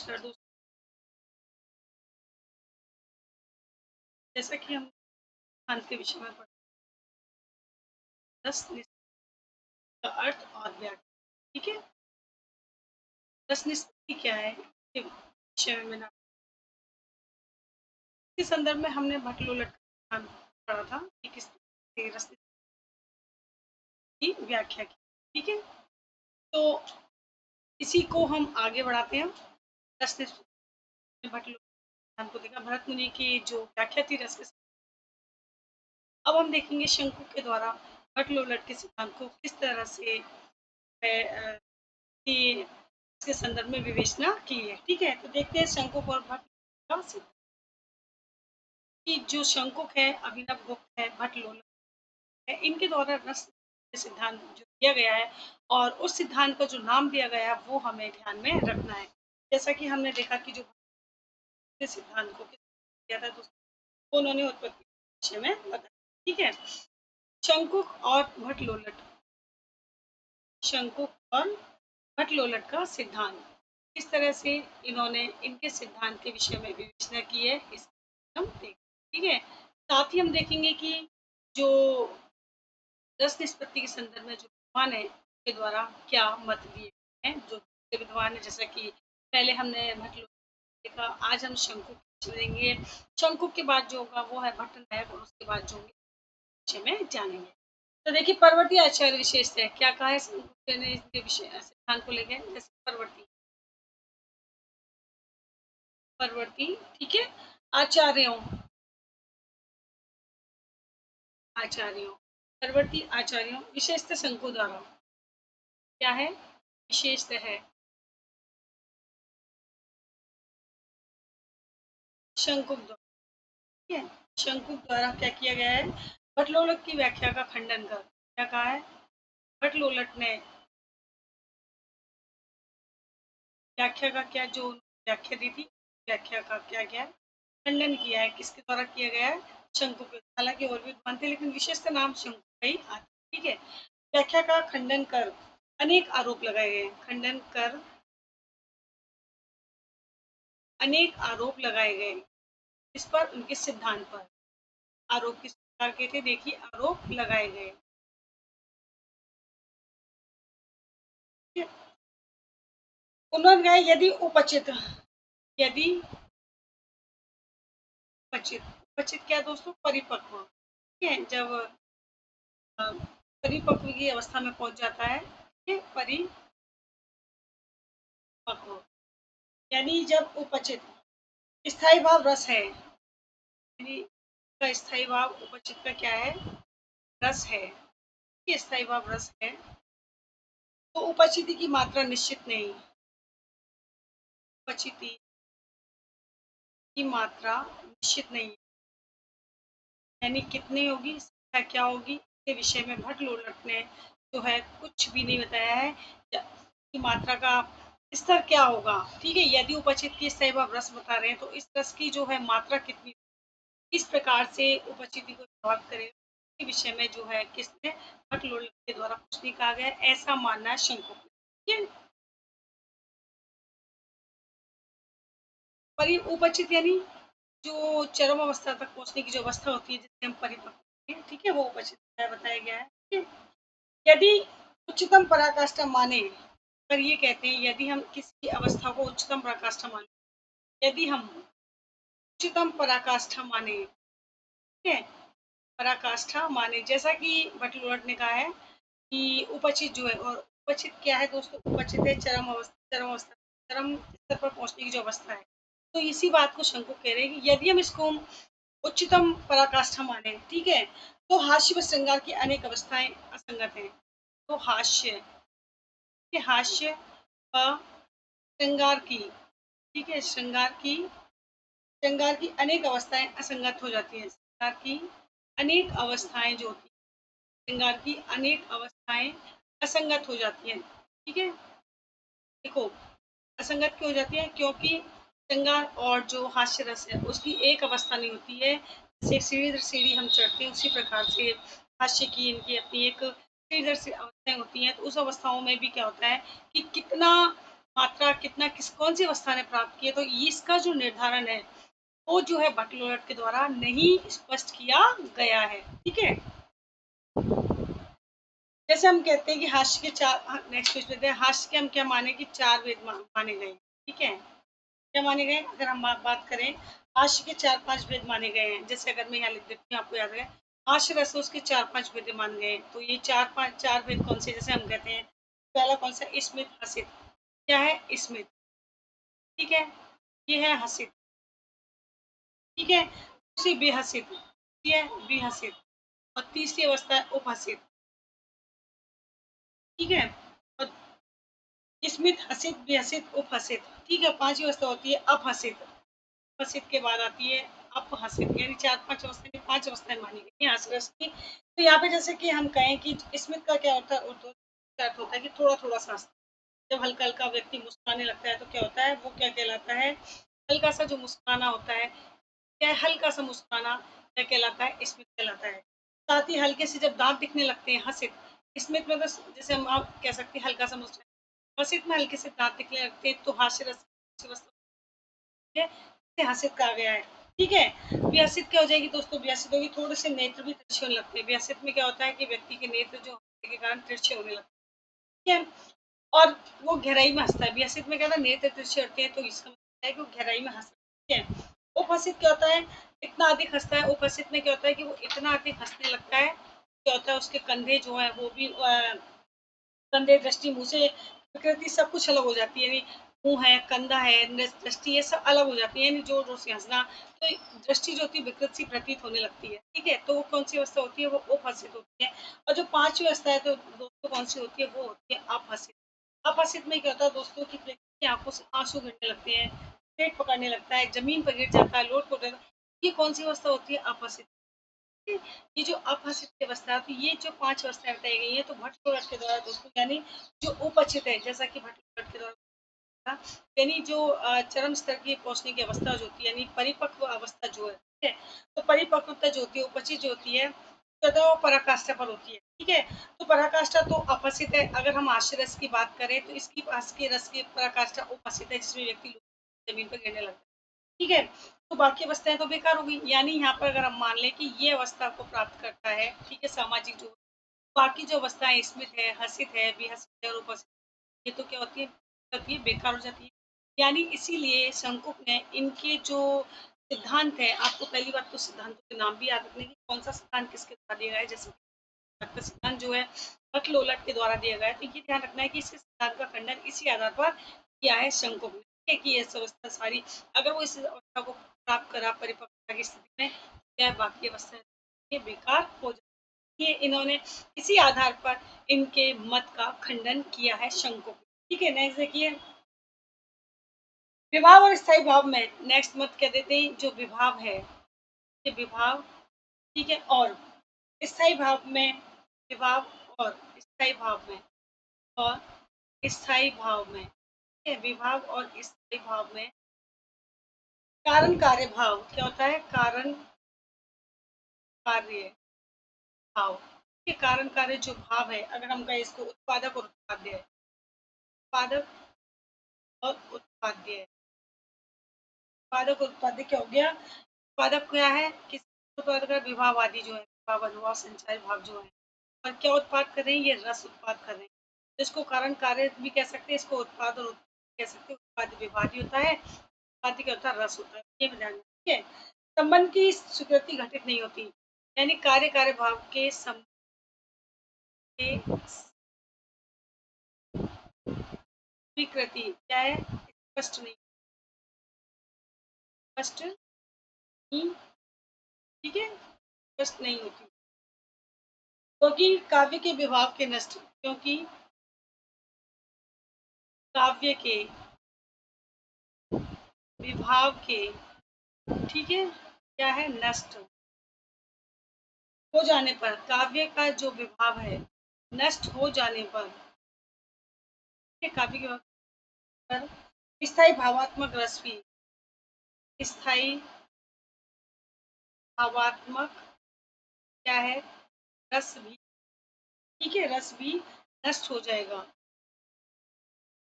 नमस्कार दोस्तों, जैसा कि हम खान के विषय में पढ़ रस का अर्थ और व्याख्या। ठीक है, रस निष्पत्ति क्या है इसके विषय में मैंने इसके संदर्भ में हमने भटलोलट का सिद्धांत पढ़ा था कि किस तरह से रस की व्याख्या की। ठीक है, तो इसी को हम आगे बढ़ाते हैं। रस निष्पत्ति में भटलोलट सिद्धांत को देखा, भरत मुनि की जो व्याख्या थी रस के। अब हम देखेंगे शंकु के द्वारा भटलोलट के सिद्धांत को किस तरह से कि इसके संदर्भ में विवेचना की है। ठीक है, तो देखते हैं शंकुक और भट्ट का सिद्धांत। कि जो शंकुक है, अभिनव गुप्त है, भट्ट लोलक है, इनके द्वारा रस सिद्धांत जो दिया गया है और उस सिद्धांत का जो नाम दिया गया है वो हमें ध्यान में रखना है। जैसा कि हमने देखा कि जो सिद्धांत को दिया था तो उन्होंने उत्पत्ति के विषय में बताया। ठीक है, शंकुक और भट्ट लोलट, शंकुक और भट्ट लोलट का सिद्धांत किस तरह से इन्होंने इनके सिद्धांत के विषय में विवेचना की है, इस हम देखें। ठीक है, साथ ही हम देखेंगे कि जो रस निष्पत्ति के संदर्भ में जो विद्वान है के द्वारा क्या मत दिए हैं, जो विद्वान है, जैसा कि पहले हमने भट्ट लोलट देखा, आज हम शंकुक चलेंगे। शंकुक के बाद जो होगा वो है भट्ट नायक और उसके बाद जो विषय में जानेंगे। तो देखिए, परवर्ती आचार्य विशेष है, क्या कहा है शंकुक ने इसके विषय सिद्धांत को लेकर। जैसे परवर्ती परवर्ती ठीक है, आचार्यों आचार्यों परवर्ती आचार्यों विशेषतः शंकु द्वारा क्या है, विशेषतः है शंकुक द्वारा। ठीक है, शंकुक द्वारा क्या किया गया है, भट्टलोलट की व्याख्या का खंडन कर क्या कहा है, भट्टलोलट ने व्याख्या का क्या जो व्याख्या दी थी, व्याख्या का क्या किया है, खंडन किया है। किसके द्वारा किया गया है, शंकु के। हालांकि और भी विद्वान थे लेकिन विशेषतः नाम शंकु का ही आता है। ठीक है, व्याख्या का खंडन कर अनेक आरोप लगाए गए, खंडन कर अनेक आरोप लगाए गए। इस पर उनके सिद्धांत पर आरोप किस प्रकार के थे, देखिए आरोप लगाए गए। उन्होंने कहा यदि उपचित, यदि उपचित, उपचित क्या दोस्तों, परिपक्व। ठीक है, जब परिपक्व की अवस्था में पहुंच जाता है, ठीक है, परिपक्व यानी जब उपचित स्थायी भाव रस है, यानी का स्थायी भाव उपचित का क्या है, रस है। स्थायी भाव रस है तो उपचिति की मात्रा निश्चित नहीं, उपचिति की मात्रा निश्चित नहीं, यानी कितनी होगी, संख्या क्या होगी, इसके विषय में भट्ट लोलट ने जो है कुछ भी नहीं बताया है कि मात्रा का स्तर क्या होगा। ठीक है, यदि उपचित की स्थायी भाव रस बता रहे हैं तो इस रस की जो है मात्रा कितनी, किस प्रकार से उपचिति को प्रभावित करे, इसके विषय में जो है किसने, भट्ट लोलट के द्वारा कुछ नहीं कहा गया, ऐसा मानना है शंकु। ठीक है, उपचित यानी जो चरम अवस्था तक पहुंचने की जो अवस्था होती है जिससे हम परिपक्व हैं, ठीक है, वो उपचित बताया गया है। ठीक है, यदि उच्चतम पराकाष्ठा माने, पर ये कहते हैं यदि हम किसी अवस्था को उच्चतम पराकाष्ठा माने, यदि हम उच्चतम पराकाष्ठा माने, ठीक है, पराकाष्ठा माने, जैसा कि भट्ट ने कहा है कि उपचित जो है, और उपचित क्या है दोस्तों, उपचित है चरम अवस्था, चरम अवस्था, चरम स्तर पर पहुंचने की जो अवस्था है। तो इसी बात को शंकु कह रहे हैं कि यदि हम इसको उच्चतम पराकाष्ठा माने, ठीक है, तो हास्य व श्रृंगार की अनेक अवस्थाएं असंगत हैं। तो हास्य के हास्य व श्रृंगार की, ठीक है, श्रृंगार की अनेक अवस्थाएं असंगत हो जाती हैं। श्रृंगार की अनेक अवस्थाएं जो होती हैं, श्रृंगार की अनेक अवस्थाएं असंगत हो जाती हैं। ठीक है, देखो असंगत क्यों हो जाती है, क्योंकि श्रृंगार और जो हास्य रस है उसकी एक अवस्था नहीं होती है। जैसे सीढ़ी दर सीढ़ी हम चढ़ते हैं उसी प्रकार से हास्य की इनकी अपनी एक सीढ़ी दर सीढ़ी अवस्थाएं होती हैं। तो उस अवस्थाओं में भी क्या होता है कि कितना मात्रा कितना कौन सी अवस्था ने प्राप्त की है, तो इसका जो निर्धारण है वो जो है भट्ट के द्वारा नहीं स्पष्ट किया गया है। ठीक है, जैसे हम कहते हैं कि हास्य के चार, नेक्स्ट पेज पे हास्य के हम क्या माने कि चार वेद माने गए। ठीक है, क्या माने गए, अगर हम बात करें हास्य के 4-5 भेद माने गए हैं। जैसे अगर मैं यहाँ लिख देती हूँ, आपको याद है हास्य रस उसके 4-5 भेद मान गए। तो ये 4 भेद कौन से, जैसे हम कहते हैं पहला कौन सा, स्मित हसित। क्या है, स्मित। ठीक है, ये है हसित। ठीक है, दूसरी बेहसित, ये है बेहसित। और तीसरी अवस्था है उपहसित। ठीक है, और स्मित, हसित, बेहसित, उपहसित। ठीक है, पांचवी अवस्था होती है अपहसित। उपस्थित के बाद आती है अपहसित, यानी 4-5 अवस्थाएं, 5 अवस्थाएं मानी गई हैं हास्य रस की। तो यहाँ पे जैसे कि हम कहें कि स्मित का क्या होता है, अर्थ होता है कि थोड़ा थोड़ा सा हंसना। जब हल्का हल्का व्यक्ति मुस्कुराने लगता है तो क्या होता है, वो क्या कहलाता है, हल्का सा जो मुस्कुराना होता है, क्या है, हल्का सा मुस्कुराना क्या कहलाता है, स्मित कहलाता है। साथ ही हल्के से जब दांत दिखने लगते हैं, हसित। स्मित में बस जैसे हम आप कह सकते हैं हल्का सा मुस्कुराना, हसित में हल्के से दांत दिखने लगते हैं, तो हास्य रस से हासिल कहा गया है। ठीक है, व्यसित क्या हो जाएगी दोस्तों, व्यसित होगी, थोड़े से नेत्र भी तिरछे होने लगते हैं। व्यसित में क्या होता है कि व्यक्ति के नेत्र जो के कारण तिरछे होने लगते हैं। ठीक है, और वो गहराई में हंसता है। व्यसित में क्या होता है, नेत्र तिरछे होते हैं, तो इसका मतलब है कि वो गहराई में हंसता है। ठीक है, उपहसित क्या होता है, इतना अधिक हंसता है। उपहसित में क्या होता है कि वो इतना अधिक हंसने लगता है, क्या होता है उसके कंधे जो है वो भी कंधे, दृष्टि, मुँह से विकृति सब कुछ अलग हो जाती है। यानी मुँह है, कंधा है, दृष्टि, ये सब अलग हो जाती है, यानी जोर-जोर से हँसना। तो दृष्टि जो होती है विकृत सी प्रतीत होने लगती है। ठीक है? तो वो कौन-सी अवस्था होती है? वो उपहसित होती है। और जो 5वीं अवस्था है तो दोस्तों कौन-सी होती है? वो होती है अपहसित। अपहसित में क्या होता है दोस्तों कि व्यक्ति की आँखों से आँसू गिरने लगते हैं, पेट पकड़ने लगता है, ज़मीन पर गिर जाता है, लोट-पोट जाता है। ये कौन-सी अवस्था होती है? अपहसित। ये जो अपहसित की अवस्था है, तो ये जो 5 अवस्थाएँ बताई गई हैं, तो भट्ट के द्वारा दोस्तों, यानी जो उपचित है, जैसा कि भट्ट के द्वारा था, यानी जो चरम स्तर की पहुँचने की अवस्था जो होती है, यानी परिपक्व अवस्था जो है, ठीक है? तो परिपक्वता जो होती है, उपचित जो होती है, सदा वो पराकाष्ठा पर होती है। ठीक है? तो पराकाष्ठा तो अपहसित है। अगर हम हास्य रस की बात करें, तो इसकी हास्य के रस की पराकाष्ठा उपहसित है, जिसमें व्यक्ति ज़मीन पर गिरने लगता है। ठीक है, तो बाकी अवस्थाएं तो बेकार हो गई। यानी यहाँ पर अगर हम मान लें कि ये अवस्था को प्राप्त करता है, ठीक है, सामाजिक जो बाकी जो अवस्थाएं स्मित है, हसित है, बेहसित है और उपस्थित, ये तो क्या होती है, बेकार हो जाती है। यानी इसीलिए शंकुक ने इनके जो सिद्धांत है, आपको पहली बात तो सिद्धांतों के नाम भी याद रखने की, कौन सा सिद्धांत किसके द्वारा दिया गया है। जैसे का सिद्धांत जो है बकलोलट के द्वारा दिया गया है, तो ये ध्यान रखना है कि इसके सिद्धांत का खंडन इसी आधार पर किया है शंकुक ने। ठीक है, कि ये अवस्था सारी, अगर वो इस अवस्था को प्राप्त करा परिपक्वता की स्थिति में, क्या बाकी अवस्था ये बेकार हो जाती है। इन्होंने इसी आधार पर इनके मत का खंडन किया है शंकुक। ठीक है, नेक्स्ट देखिए, विभाव और स्थायी भाव में नेक्स्ट मत कह देते हैं जो विभाव है, ये विभाव, ठीक है, और स्थायी भाव में, विभाव और स्थायी भाव में, और स्थायी भाव में, ठीक है, विभाव और स्थायी भाव में कारण कार्य भाव क्या होता है, कारण कार्य भाव। ठीक है, कारण कार्य जो भाव है, अगर हम कहें इसको उत्पादक और उत्पाद्य है, उत्पादक और उत्पाद्य है। उत्पादक और उत्पाद्य क्या हो गया, उत्पादक क्या है, किस उत्पाद का, विभावादी जो है, विभाव, अनुभव, संचार भाव जो है, और क्या उत्पाद कर रहे हैं, ये रस उत्पाद कर रहे हैं। इसको कारण कार्य भी कह सकते हैं, इसको उत्पाद और कह सकते हैं। उत्पाद विभादी होता है, उत्पाद क्या होता है, रस होता है। ये भी ध्यान रखना, ठीक है। संबंध की स्वीकृति घटित नहीं होती, यानी कार्य कार्य भाव के संबंध के स्वीकृति क्या है, स्पष्ट नहीं, स्पष्ट नहीं, ठीक है, स्पष्ट नहीं होती, क्योंकि काव्य के विभाव के नष्ट, क्योंकि काव्य के विभाव के, ठीक है, क्या है, नष्ट हो जाने पर, काव्य का जो विभाव है नष्ट हो जाने पर, काव्य के विभाव पर स्थायी भावात्मक रस भी, स्थायी भावात्मक क्या है, रस भी, ठीक है, रस भी नष्ट हो जाएगा,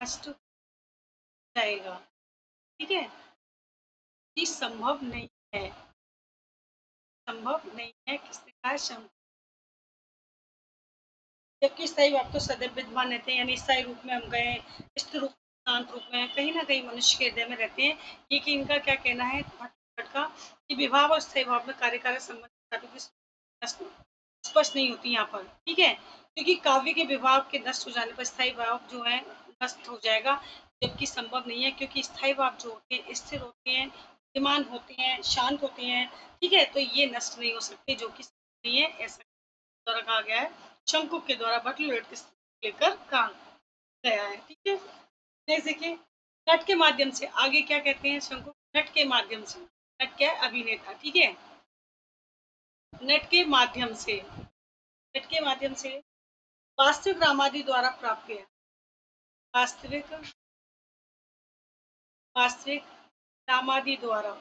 नष्ट जाएगा। ठीक है, कि संभव नहीं है, संभव नहीं है, किसने कहा संभव, जबकि स्थायी भाव तो सदैव विद्यमान रहते हैं, यानी स्थायी रूप में हम गए, स्थिर रूप, शांत रूप में कहीं ना कहीं मनुष्य के हृदय में रहते हैं। ये कि इनका क्या कहना है भट्ट का, कि विभाव और स्थायी भाव में कार्यकारक संबंध स्पष्ट नहीं होती यहाँ पर। ठीक है, क्योंकि काव्य के विभाव के नष्ट हो जाने पर स्थायी भाव जो है नष्ट हो जाएगा, जबकि संभव नहीं है, क्योंकि स्थायी भाव जो होते हैं स्थिर होते हैं, विद्यमान होते हैं, शांत होते हैं। ठीक है, तो ये नष्ट नहीं हो सकते, जो कि नहीं है, ऐसा द्वारा कहा गया है, शंकुक के द्वारा भट्ट के लेकर कहा गया है। ठीक है, नेक्स्ट देखिए, नट के माध्यम से, आगे क्या कहते हैं शंकुक, नट के माध्यम से, नट क्या है, अभिनेता। ठीक है, नट के माध्यम से, नट के माध्यम से वास्तविक रामादि द्वारा प्राप्त किया, वास्तविक, वास्तविक रामादि द्वारा,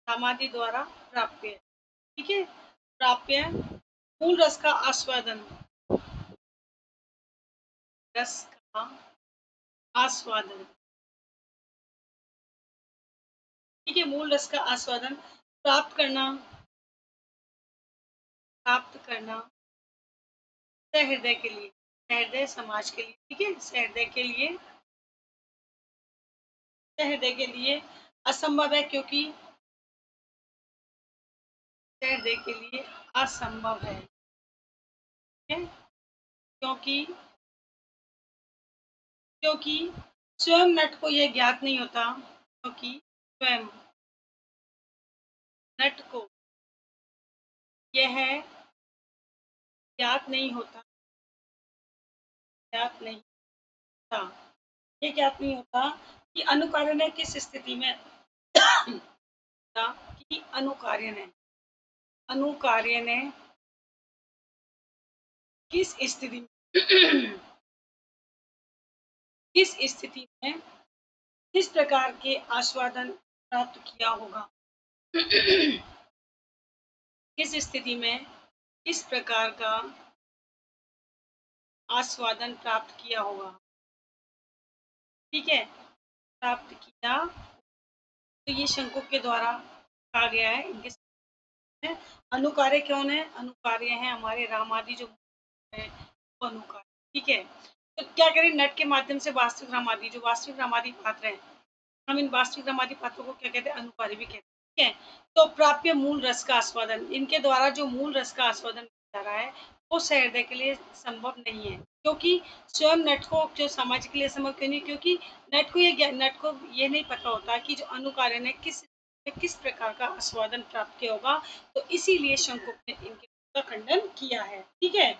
रामादि द्वारा प्राप्य। ठीक है, प्राप्य मूल रस का आस्वादन, रस का आस्वादन। ठीक है, मूल रस का आस्वादन प्राप्त करना, प्राप्त करना सहृदय के लिए, सहृदय समाज के लिए। ठीक है, सहृदय के लिए, सहृदय के लिए असंभव है, क्योंकि सहृदय के लिए असंभव है। ठीक है, क्योंकि, क्योंकि स्वयं नट को यह ज्ञात नहीं होता, क्योंकि स्वयं नट को यह ज्ञात नहीं होता, ज्ञात नहीं होता, ये ज्ञात नहीं होता कि अनुकार्यन है किस स्थिति में कि अनुकार्यन है, अनुकार्यन है किस स्थिति में किस स्थिति में किस प्रकार के आस्वादन प्राप्त किया होगा, किस स्थिति में किस प्रकार का आस्वादन प्राप्त किया होगा। ठीक है, प्राप्त किया, तो ये शंकुक के द्वारा कहा गया है। इनके है अनुकार्य कौन है, अनुकार्य है हमारे रामादि जो है वो अनुकार्य। ठीक है, तो क्या करें, नट के माध्यम से वास्तविक रामादि, जो वास्तविक रामादि पात्र है, हम इन वास्तविक रामादि पात्रों को क्या कहते हैं, अनुकार्य भी कहते हैं। ठीक है, तो प्राप्य मूल रस का आस्वादन, इनके द्वारा जो मूल रस का आस्वादन किया जा रहा है वो सहृदय के लिए संभव नहीं है, क्योंकि स्वयं नट को जो समाज के लिए संभव क्यों नहीं, क्योंकि नट को ये नहीं पता होता कि जो अनुकार्य ने किस प्रकार का आस्वादन प्राप्त किया होगा, तो इसीलिए शंकुक ने इनके खंडन किया है। ठीक है,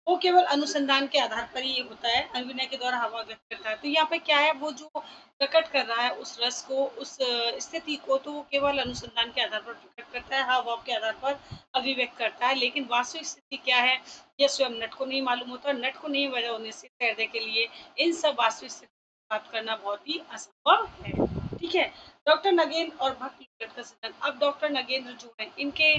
वो केवल अनुसंधान के आधार पर ही होता है, अभिनय के द्वारा हवा व्यक्त करता है। तो यहाँ पे क्या है, वो जो प्रकट कर रहा है उस रस को, उस स्थिति को, तो वो केवल अनुसंधान के आधार पर प्रकट करता है, हाव भाव के आधार पर अभिव्यक्त करता है। लेकिन वास्तविक स्थिति क्या है, यह स्वयं नट को नहीं मालूम होता, नट को नहीं वजह होने से हृदय के लिए इन सब वास्तविक स्थिति प्राप्त करना बहुत ही असंभव है। ठीक है, डॉक्टर नगेंद्र और भट्ट का सिद्धांत। अब डॉक्टर नगेंद्र जो है, इनके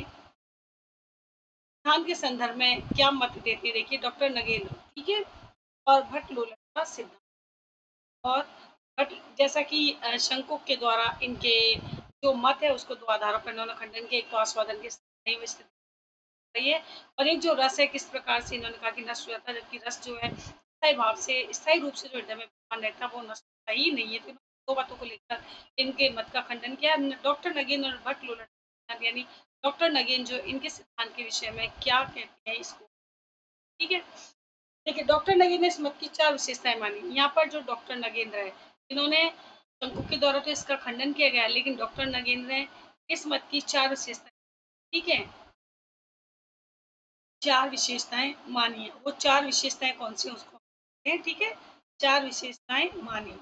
सिद्धांत के संदर्भ में क्या मत देते हैं, देखिए डॉक्टर नगेंद्र। ठीक है, और भट्ट लोलक का सिद्धांत, और भट्ट जैसा कि शंकुक के द्वारा इनके जो मत है उसको दो आधारों पर इन्होंने खंडन किया, एक तो आस्वादन के नहीं में स्थिति रही है, और एक जो रस है किस प्रकार से इन्होंने कहा कि नष्ट हो जाता है, जबकि रस जो है स्थायी भाव से, स्थायी रूप से जो हृदय में विद्यमान रहता है वो नष्ट होता ही नहीं है। तो दो बातों को लेकर इनके मत का खंडन किया डॉक्टर नगेंद्र और भट्ट लोलक, यानी डॉक्टर नगेंद्र जो इनके सिद्धांत के विषय में क्या कहते हैं इसको। ठीक है, देखिए डॉक्टर नगेंद्र ने इस मत की चार विशेषताएं मानी। यहाँ पर जो डॉक्टर नगेंद्र है, इन्होंने शंकुक के द्वारा तो इसका खंडन किया गया, लेकिन डॉक्टर नगेंद्र ने इस मत की चार विशेषताएं, ठीक है, चार विशेषताएं मानी है। वो चार विशेषताएं कौन सी उसको है, ठीक है, चार विशेषताएं मानी।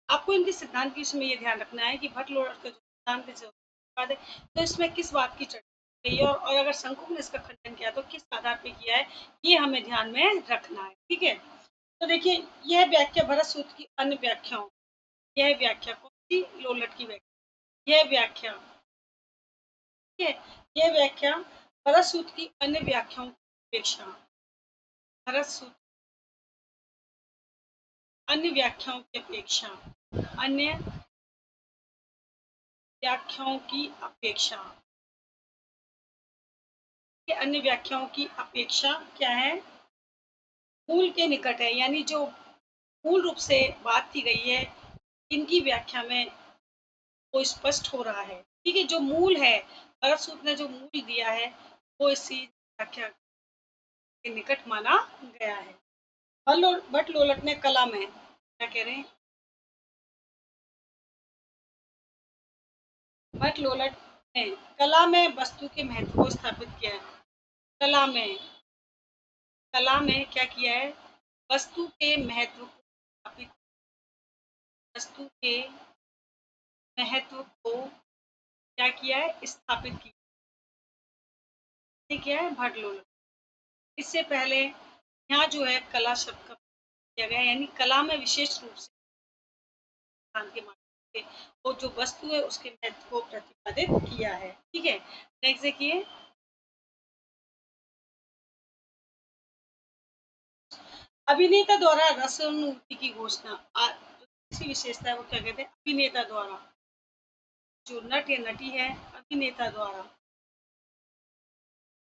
आपको इनके सिद्धांत की इसमें ये ध्यान रखना है कि भट्ट लोरट का जो सिद्धांत है तो इसमें किस बात की चर्चा की है, और अगर शंकुक ने इसका खंडन किया तो किस आधार पर किया है, ये हमें ध्यान में रखना है। ठीक है, तो देखिए यह व्याख्या भरत सूत्र की अन्य व्याख्याओं, यह व्याख्या कौन सी, लोलट की व्याख्या, यह व्याख्या, ठीक है, यह व्याख्या भरत सूत्र की अन्य व्याख्याओं की अपेक्षा, भरत सूत्र अन्य व्याख्याओं की अपेक्षा, अन्य व्याख्याओं की अपेक्षा, अन्य व्याख्याओं की अपेक्षा क्या है, मूल के निकट है, यानी जो मूल रूप से बात की गई है इनकी व्याख्या में वो स्पष्ट हो रहा है। ठीक है, जो मूल है, भरत सूत्र ने जो मूल दिया है वो इसी व्याख्या के निकट माना गया है। भट्ट लोलट ने कला में क्या कह रहे हैं, भट्ट लोलट ने कला में वस्तु के महत्व को स्थापित किया है। कला में, कला में क्या किया है, वस्तु के महत्व को स्थापित, वस्तु के महत्व को क्या किया है, स्थापित किया है भट्ट लोलट। इससे पहले यहाँ जो है कला शब्द का किया गया, यानी कला में विशेष रूप से के माध्यम से वो जो वस्तु है उसके महत्व को प्रतिपादित किया है। ठीक है, नेक्स्ट देखिए, अभिनेता द्वारा रसानुभूति की घोषणा। दूसरी विशेषता है वो क्या कहते हैं, अभिनेता द्वारा, जो नट या नटी है, अभिनेता द्वारा,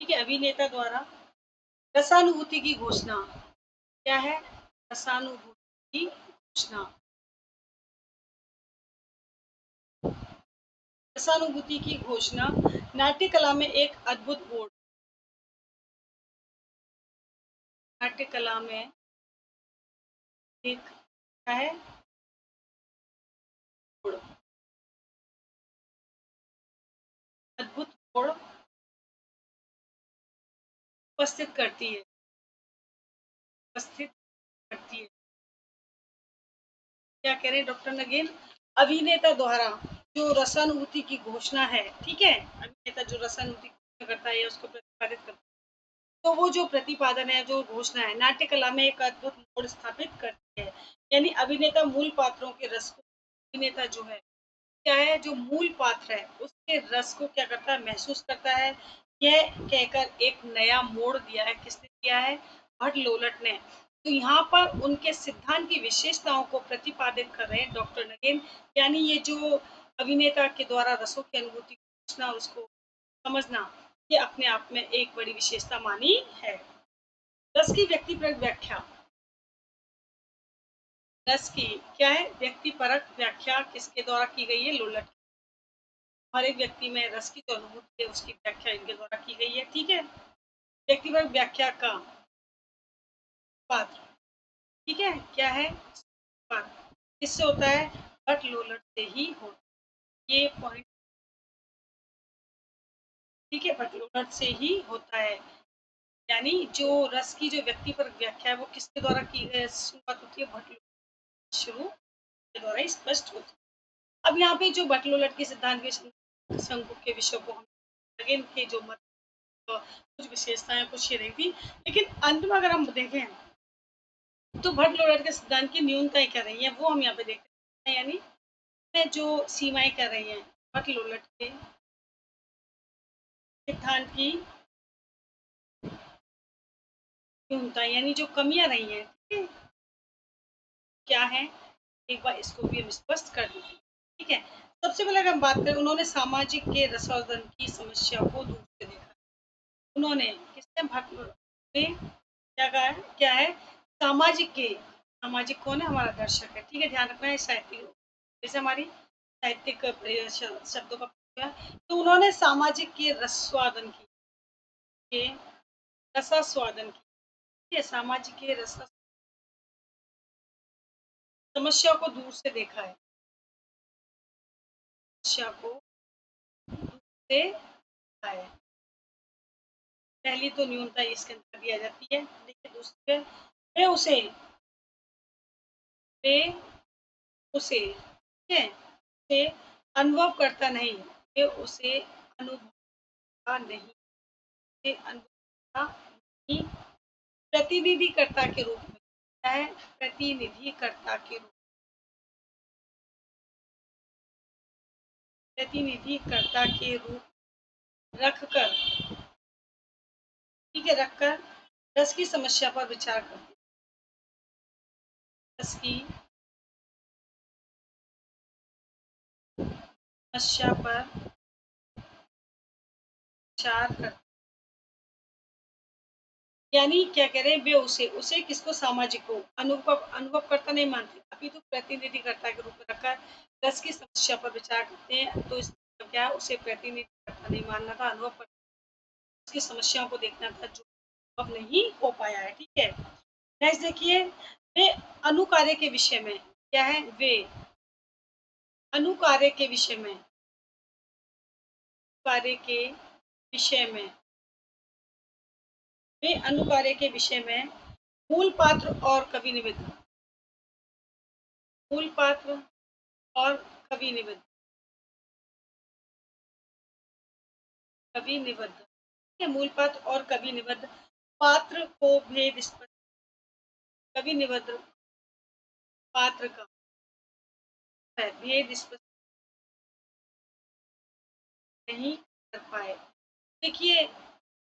ठीक है, अभिनेता द्वारा रसानुभूति की घोषणा क्या है, रसानुभूति की घोषणा, रसानुभूति की घोषणा नाट्य कला में एक अद्भुत मोड़, नाट्य कला में एक क्या है, अद्भुत मोड़ उपस्थित करती है, उपस्थित करती है। क्या कह रहे हैं डॉक्टर नगेन, अभिनेता द्वारा जो रसानुभूति की घोषणा है, ठीक है, अभिनेता जो रसानुभूति करता है उसको प्रतिपादित करता है, तो वो जो प्रतिपादन है, जो घोषणा है, नाट्य कला में एक अद्भुत मोड़ स्थापित करती है। यानी अभिनेता मूल पात्रों के रस को, अभिनेता जो है क्या है, जो मूल पात्र है उसके रस को क्या करता है, महसूस करता है। यह कहकर एक नया मोड़ दिया है, किसने दिया है, भट्ट लोलट ने। तो यहाँ पर उनके सिद्धांत की विशेषताओं को प्रतिपादित कर रहे हैं डॉक्टर नगेन, यानी ये जो अभिनेता के द्वारा रसों की अनुभूति पूछना, उसको समझना, ये अपने आप में एक बड़ी विशेषता मानी है। रस की व्यक्तिपरक व्याख्या, रस की क्या है, व्यक्तिपरक व्याख्या किसके द्वारा की गई है, लोलट। हर एक व्यक्ति में रस की जो अनुभूति है उसकी व्याख्या इनके द्वारा की गई है। ठीक है, व्यक्तिगत व्याख्या का पात्र, ठीक है, क्या है, पात्र किससे होता है, भट्ट लोलट से ही होता है, ये पॉइंट, ठीक है, भट्ट लोलट से ही होता है। यानी जो रस की जो व्यक्ति पर व्याख्या है वो किसके द्वारा की शुरुआत होती है, भट्ट लोलट शुरू के द्वारा स्पष्ट होती है। अब यहाँ पे जो भट्ट लोलट के सिद्धांत के शंकु के विषयों को हम आगे के जो मत, कुछ विशेषताएं कुछ ये रही थी, लेकिन अंत में अगर हम देखें तो भट्ट लोलट के सिद्धांत की न्यूनताएं क्या रही है वो हम यहाँ पे देखते हैं, यानी जो सीमाएं क्या रही हैं भट्ट लोलट के सिद्धांत की न्यूनताएं, यानी जो कमियां रही हैं, ठीक है, क्या है, एक बार इसको भी हम स्पष्ट कर देते हैं। ठीक है, सबसे पहले अगर हम बात करें, उन्होंने सामाजिक के रसोदन की समस्या को दूर से देखा। उन्होंने, किसने, भट्ट ने क्या कहा है, क्या है, सामाजिक के, सामाजिक कौन है, हमारा दर्शक है, ठीक है, ध्यान रखना है, साहित्यिक जैसे हमारी साहित्यिक शब्दों का प्रयोग, तो उन्होंने सामाजिक के रसास्वादन की, के रसास्वादन की, ठीक है, सामाजिक के रस समस्या को दूर से देखा है, समस्या को दूर से देखा है। पहली तो न्यूनता इसके अंदर दिया जाती है, देखिए दूसरे, वे उसे, वे उसे, ठीक है, उसे अनुभव करता नहीं, वे उसे अनुभवता नहीं, वे अनुभवता नहीं, प्रतिनिधिकर्ता के रूप में, क्या है, प्रतिनिधिकर्ता के रूप, प्रतिनिधिकर्ता के रूप रखकर, ठीक है, रखकर रस की समस्या पर विचार करते, रस की समस्या पर विचार कर, यानी क्या कह रहे हैं, वे उसे उसे किसको, सामाजिक को अनुभवकर्ता नहीं मानते, अभी तो प्रतिनिधि कर्ता के रूप में रखा। रस की समस्या पर विचार करते हैं तो इसका मतलब क्या है, उसे प्रतिनिधि कर्ता नहीं मानना था, अनुभव उसकी समस्याओं को देखना था जो अब नहीं हो पाया है। ठीक है, नेक्स्ट देखिए, वे अनुकार्य के विषय में क्या है, वे अनुकार्य के विषय में, कार्य के विषय में, वे अनुकार्य के विषय में मूल पात्र और कवि निबंध, मूल पात्र और कवि निबंध, कवि निबंध, ठीक है, मूल पात्र और कवि निबंध, पात्र को भेद स्पष्ट, कवि निबंध पात्र का है भेद स्पष्ट नहीं कर पाए। देखिए,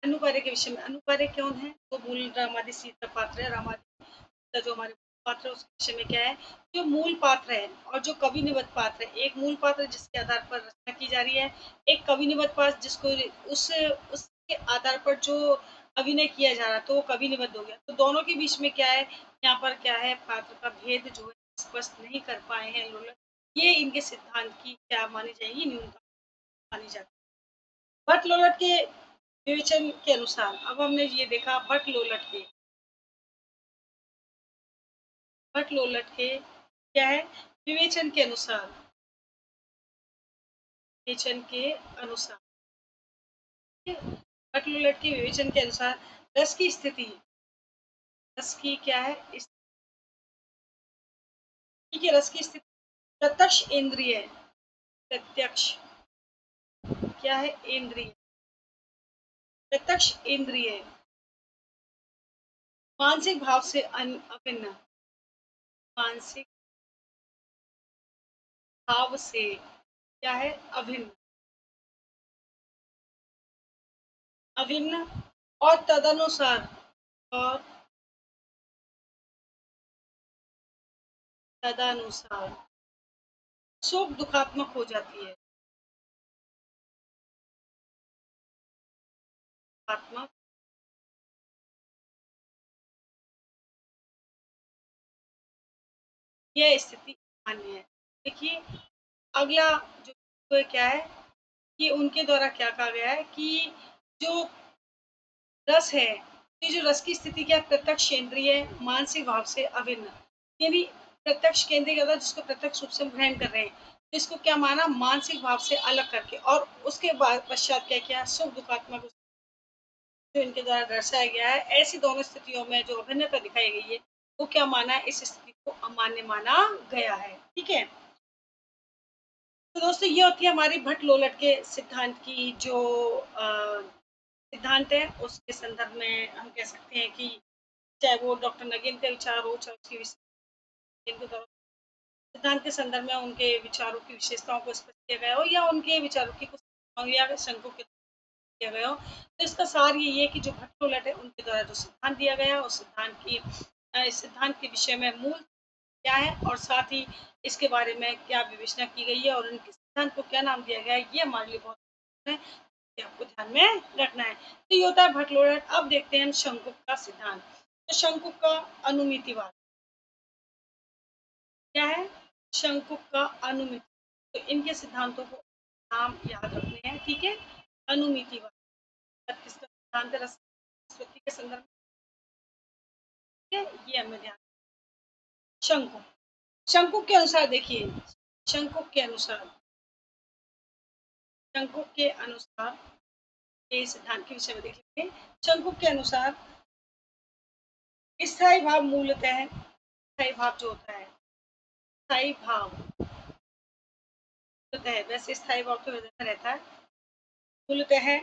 अनुकार्य के विषय में, अनुकार्य कौन है, तो मूल रामादि सीता पात्र है, रामादि सीता जो हमारे पात्र है उसके विषय में क्या है, जो मूल पात्र है और जो कवि निबद्ध पात्र है, एक मूल पात्र जिसके आधार पर रचना की जा रही है, एक कवि निबद्ध पात्र जिसको उस उसके आधार पर जो अभिनय किया जा रहा है तो वो कवि निबद्ध हो गया। तो दोनों के बीच में क्या है, यहाँ पर क्या है, पात्र का भेद जो है स्पष्ट नहीं कर पाए हैं लोग, ये इनके सिद्धांत की क्या मानी जाएगी, न्यूनतम मानी जाती है। भट्ट लोलट के विवेचन के अनुसार, अब हमने ये देखा भट्ट लोलट के क्या है, विवेचन के अनुसार, विवेचन के अनुसार, भट्ट लोलट के विवेचन के अनुसार रस की स्थिति, रस की क्या है, ठीक है, रस की स्थिति प्रत्यक्ष इंद्रिय, प्रत्यक्ष क्या है, इंद्रिय, प्रत्यक्ष इंद्रिय, मानसिक भाव से अभिन्न, मानसिक भाव से क्या है, अभिन्न, अभिन्न, और तदनुसार, और तदनुसार सुख दुखात्मक हो जाती है, आत्मक, यह स्थिति मान्य है। देखिए, अगला जो तो क्या है कि उनके द्वारा क्या कहा गया है कि जो रस है, ये जो रस की स्थिति क्या है, प्रत्यक्ष केंद्रीय मानसिक भाव से अभिन्न, यानी प्रत्यक्ष केंद्रीय का मतलब जिसको प्रत्यक्ष रूप से हम ग्रहण कर रहे हैं, तो इसको क्या माना, मानसिक भाव से अलग करके, और उसके बाद पश्चात क्या किया, सुख दुखात्मक जो इनके द्वारा दर्शाया गया है, ऐसी दोनों स्थितियों में जो अभिन्नता दिखाई गई है वो क्या माना है, इस स्थिति को अमान्य माना गया है। ठीक है, तो दोस्तों ये होती है हमारी भट्ट लोलट के सिद्धांत की जो सिद्धांत है, उसके संदर्भ में हम कह सकते हैं कि चाहे वो डॉक्टर नगीन का विचार हो, चाहे उसके सिद्धांत के संदर्भ में उनके विचारों की विशेषताओं को स्पष्ट किया गया हो, या उनके विचारों की कुछ या शंकों के किया गया हो, तो इसका सार यही है कि जो भट्ट लोलट है उनके द्वारा जो सिद्धांत दिया गया, उस सिद्धांत की इस सिद्धांत के विषय में मूल क्या है, और साथ ही इसके बारे में क्या विवेचना की गई है, और उनके सिद्धांत को क्या नाम दिया गया है, ये हमारे लिए बहुत है, ये आपको ध्यान में रखना है। तो ये होता है भट्ट लोलट। अब देखते हैं हम शंकुक का सिद्धांत। तो शंकुक का अनुमितिवाद क्या है, शंकुक का अनुमिति, तो इनके सिद्धांतों को नाम याद रखने हैं। ठीक है, अनुमितिवाद किसका सिद्धांत है, रसवत्ती के संदर्भ में, ये हमें ध्यान, शंकुक, शंकुक के अनुसार देखिए, शंकुक के अनुसार, शंकुक के अनुसार के सिद्धांत के विषय में देख लेते हैं। शंकुक के अनुसार स्थायी भाव मूलतः, स्थायी भाव जो होता है, स्थायी भाव होता है, वैसे स्थायी भाव तो हृदय में रहता है, मूलतः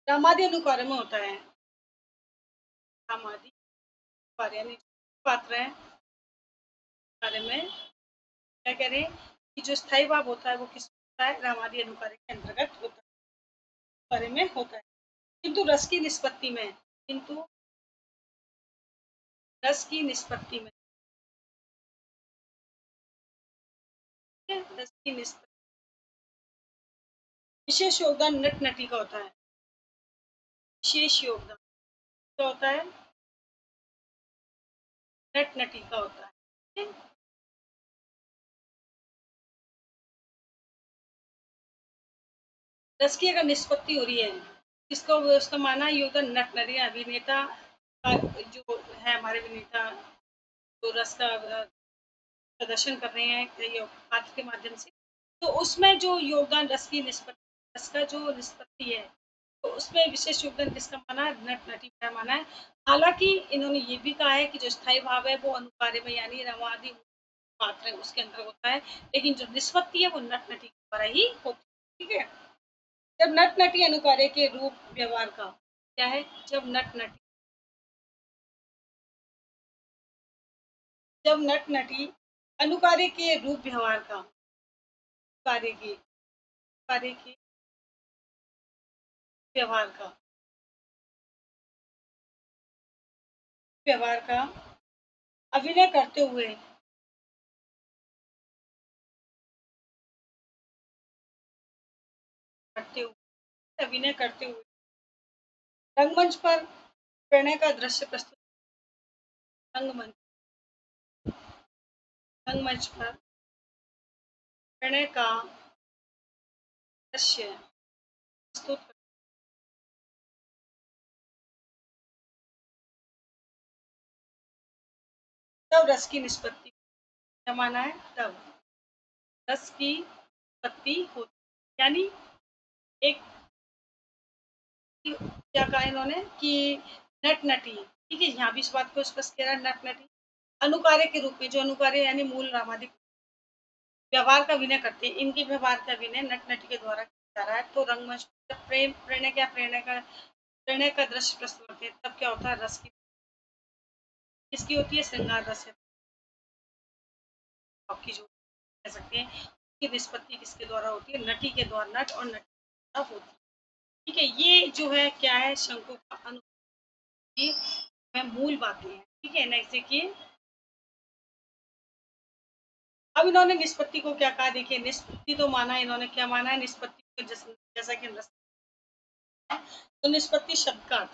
रामादि अनुकार्य में होता है, रामादि अनुकार्य यानी पात्र है कार्य में, क्या कह रहे हैं कि जो स्थायी भाव होता है वो किस होता है, रामादि अनुकार्य के अंतर्गत होता है, कार्य में होता है, किंतु रस की निष्पत्ति में, किंतु रस की निष्पत्ति में है, रस की निष्पत्ति। विशेष योगदान नट नटी का होता है। विशेष योगदान क्या होता है? नट नटी का होता है। ठीक है? रस की अगर निष्पत्ति हो रही है, इसका उसका माना योगदान नट नटी अभिनेता का जो है, हमारे अभिनेता जो रस का प्रदर्शन कर रहे हैं ये पात्र के माध्यम से, तो उसमें जो योगदान रस की निष्पत्ति, रस का जो निष्पत्ति है, तो उसमें विशेष योगदान किसका माना है? नट नटी का माना है। हालांकि इन्होंने ये भी कहा है कि जो स्थायी भाव है वो अनुकार्य में यानी रमादि पात्र है उसके अंदर होता है, लेकिन जो निष्पत्ति है वो नट नटी के द्वारा ही होती है। ठीक है? जब नट नटी अनुकार्य के रूप व्यवहार का क्या है? जब नट नटी अनुकार्य के रूप व्यवहार का कार्य की कार्य के व्यवहार का व्यवहार का अभिनय करते हुए रंगमंच पर प्रणय का दृश्य प्रस्तुत। रंगमंच रंगमंच पर प्रणय का दृश्य प्रस्तुत। तब रस की निष्पत्ति क्या माना है? तब रस की उत्पत्ति होती, यानी एक क्या कहा इन्होंने कि नट नटी, ठीक है, यहाँ भी इस बात को स्पष्ट किया नट नटी अनुकार्य के रूप में, जो अनुकार्य यानी मूल रामादिक व्यवहार का अभिनय करते हैं, इनके व्यवहार का अभिनय नट नटी के द्वारा किया जा रहा है। तो रंगमंच प्रेम प्रणय का दृश्य प्रस्तुत होते हैं, तब क्या होता है? रस की किसकी होती है? श्रृंगार रस आपकी जो कह सकते हैं कि निष्पत्ति किसके द्वारा होती है? नटी के द्वारा, नट और नटी द्वारा होती है। ठीक है, ये जो है क्या है? शंकु का अनुकी में मूल बातें हैं। ठीक है, नेक्स्ट देखिए। अब इन्होंने निष्पत्ति को क्या कहा? देखिए, निष्पत्ति तो माना इन्होंने क्या माना है? निष्पत्ति को जैसा कि हम तो निष्पत्ति शब्द का अर्थ,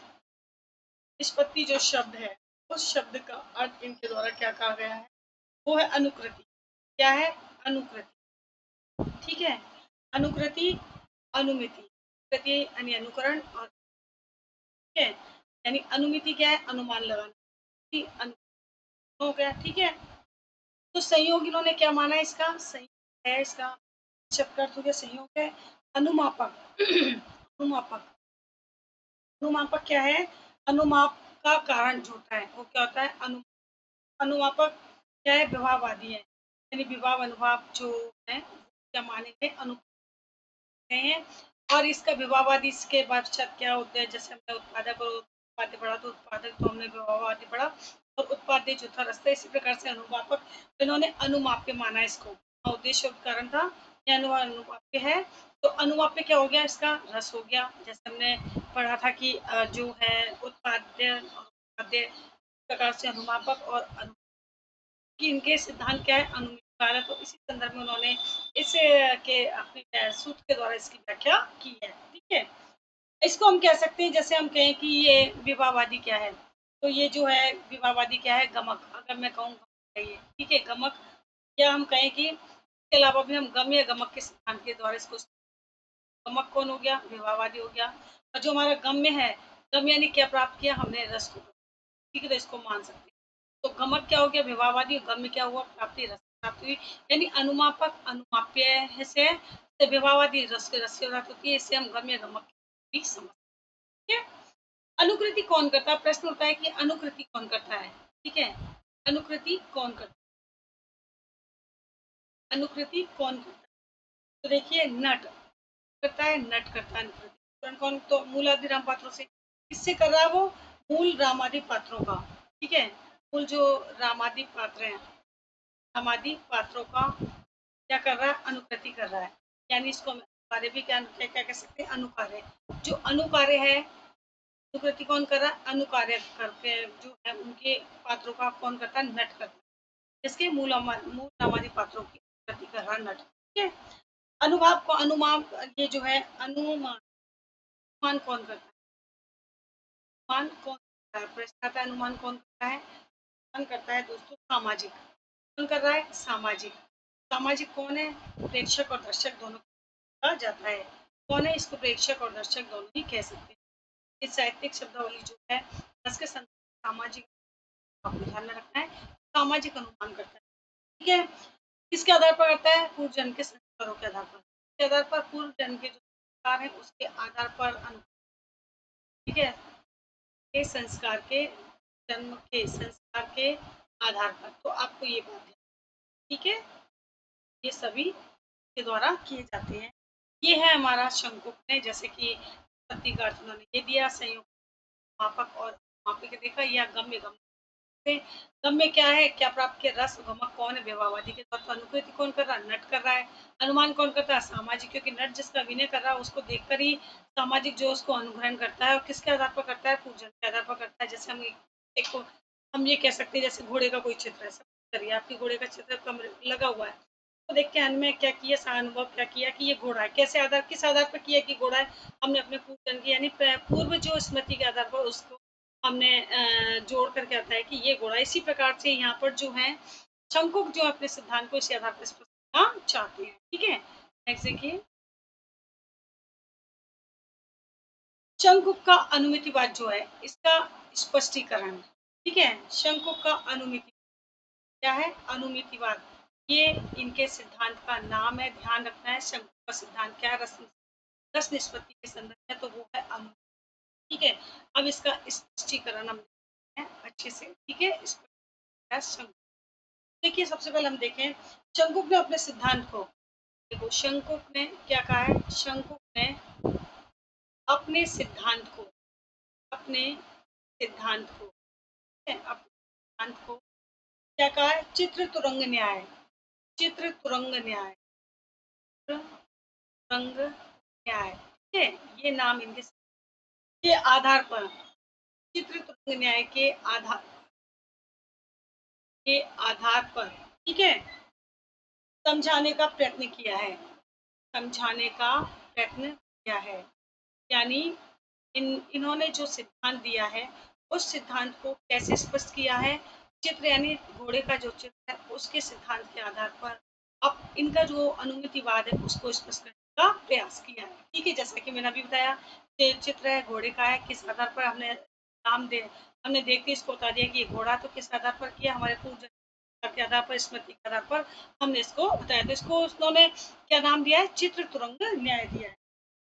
निष्पत्ति जो शब्द है उस शब्द का अर्थ इनके द्वारा क्या कहा गया है? वो है अनुकृति। क्या है? अनुकृति। ठीक है, अनुकृति, अनुमिति। अनुकृति यानी अनुकरण, और ठीक है, यानी अनुमिति क्या है? अनुमान लगाना। हो गया। ठीक है, तो संयोग इन्होंने क्या माना है? इसका संयोग है, इसका शब्द का अर्थ हो गया संयोग है। अनुमापक अनुमापक अनुमापक क्या है? अनुमाप का कारण जो होता है वो क्या होता है? अनुमापक क्या है? विभाववादी है, यानी विभाव अनुभाव जो है क्या मानेंगे? हैं, और इसका विभाववादी इसके पश्चात क्या होते हैं? जैसे हमने उत्पादक और उत्पाद्य पढ़ा, तो उत्पादक तो हमने विभाववादी पढ़ा, और उत्पाद्य चौथा रास्ता। इसी प्रकार से अनुमापक, तो इन्होंने अनुमाप्य माना इसको, उद्देश्य कारण था ये अनुमाप्य है। तो अनुमाप्य क्या हो गया? इसका रस हो गया। जैसे हमने पढ़ा था कि जो है उत्पाद्य और उत्पाद्य प्रकार से अनुमापक और कि इनके सिद्धांत क्या है? अनुमित। तो इसी संदर्भ में उन्होंने इस के अपने सूत्र के द्वारा इसकी व्याख्या की है। ठीक है, इसको हम कह सकते हैं, जैसे हम कहें कि ये विवाहवादी क्या है, तो ये जो है विवाहवादी क्या है? गमक। अगर मैं कहूँ गमक है ये, ठीक है, गमक, या हम कहें कि इसके अलावा भी हम गम या गमक के सिद्धांत के द्वारा इसको, गमक कौन हो गया? विवाहवादी हो गया। और जो हमारा गम्य है, गम यानी क्या प्राप्त किया हमने? रस को। ठीक है, तो इसको मान सकते हैं। तो गमक क्या हो गया? विवाहवादी। गम्य क्या हुआ? प्राप्ति, रस प्राप्ति हुई। यानी अनुमापक अनुमाप्य है से विवाहवादी रस के रस की बात होती है, इससे हम गम्य गमक भी समझते हैं। अनुकृति कौन करता है? प्रश्न होता है कि अनुकृति कौन करता है? ठीक है, अनुकृति कौन करता है? अनुकृति कौन करता है? तो देखिए, नट करता है, नट करता है अनुकृति। कौन कौन? तो मूलादि राम पात्रों से। किससे कर रहा है वो? मूल रामादि पात्रों का। ठीक है, मूल जो रामादि पात्र हैं, रामादि पात्रों का क्या कर रहा है? अनुकृति कर रहा है। यानी इसको हम अनुकार्य भी क्या क्या क्या कह सकते हैं? अनुकार्य। जो अनुकार्य है, अनुकृति कौन कर रहा है? अनुकार्य करते हैं जो है उनके पात्रों का कौन करता है? नट करता है, जिसके मूल नामादि पात्रों की। प्रतिकरण नट, ठीक है। अनुभाग को अनुमान, ये जो है अनुमान, अनुमान कौन करता है, अनुमान कौन करता है, प्रश्न आता है अनुमान कौन करता है, अनुमान करता है दोस्तों सामाजिक, कौन कर रहा है, सामाजिक। सामाजिक कौन है, प्रेक्षक और दर्शक दोनों कहा जाता है। कौन है, इसको प्रेक्षक और दर्शक दोनों ही कह सकते हैं। इस साहित्यिक शब्दावली जो है इसके सामाजिक, आपको ध्यान में रखना है, सामाजिक अनुमान करता है, ठीक है। किसके आधार पर करता है, पूर्व जन्म के संस्कारों के आधार पर, के आधार पर, पूर्व जन्म के जो संस्कार है उसके आधार पर ठीक है, के संस्कार के, जन्म के संस्कार के आधार पर। तो आपको ये बात है, ठीक है, ये सभी के द्वारा किए जाते हैं। ये है हमारा शंकुपने, जैसे कि उत्पत्ति का अर्थ उन्होंने ये दिया, संयुक्त, मापक और मापिक देखा, या गम्य गम्य से, गम्य क्या है, क्या प्राप्त किया, रस, गमक कौन है, व्यवहारवादी के तौर पर, अनुकृति कौन कर रहा है, नट कर रहा है, अनुमान कौन करता है, सामाजिक, क्योंकि नट जिसका अभिनय कर रहा है उसको देखकर ही सामाजिक जो उसको अनुग्रहण करता है, और किसके आधार पर करता है, पूजन के आधार पर करता है। जैसे एक हम ये कह सकते हैं, जैसे घोड़े का कोई चित्र है, करिए आपके घोड़े का चित्र कमरे लगा हुआ है, तो देख के मन में क्या किया, अनुभव क्या किया कि ये घोड़ा है, कैसे आधार, किस आधार पर किया कि घोड़ा है, हमने अपने पूजन की यानी पूर्व जो स्मृति के आधार पर उसको हमने जोड़ करके आता है कि ये घोड़ा। इसी प्रकार से यहाँ पर जो है शंकुक जो अपने सिद्धांत को इसी आधार पर स्पष्ट करना चाहते हैं, ठीक है। नेक्स्ट देखिए, शंकुक का अनुमितिवाद जो है इसका स्पष्टीकरण, ठीक है। शंकुक का अनुमिति क्या है, अनुमितिवाद, ये इनके सिद्धांत का नाम है, ध्यान रखना है। शंकुक का सिद्धांत क्या है, रस निष्पत्ति के संदर्भ में, तो वो है अनु, ठीक है। अब इसका स्पष्टीकरण हम देखते हैं अच्छे से, ठीक है। शंकुक, देखिए सबसे पहले हम देखें शंकुक ने अपने सिद्धांत को, देखो शंकुक ने क्या कहा है, शंकुक ने अपने सिद्धांत को, अपने सिद्धांत को, अपने सिद्धांत को क्या कहा है, चित्र तुरंग न्याय, चित्र तुरंग न्याय, तुरंग न्याय, ठीक है, ये नाम इनके के आधार पर, चित्र तुरंग न्याय के आधार पर, ठीक है, समझाने का प्रयत्न किया है, समझाने का प्रयत्न किया है। यानी इन्होंने जो सिद्धांत दिया है उस सिद्धांत को कैसे स्पष्ट किया है, चित्र यानी घोड़े का जो चित्र है उसके सिद्धांत के आधार पर अब इनका जो अनुमितिवाद है उसको स्पष्ट करने का प्रयास किया है, ठीक है। जैसा कि मैंने अभी बताया कि चित्र है घोड़े का है, किस आधार पर हमने नाम दे, हमने देखते इसको बता दिया कि ये घोड़ा, तो किस आधार पर किया, हमारे पूर्व के आधार पर, स्मृति के आधार पर हमने इसको बताया, तो इसको उन्होंने क्या नाम दिया है, चित्र तुरंग न्याय दिया है।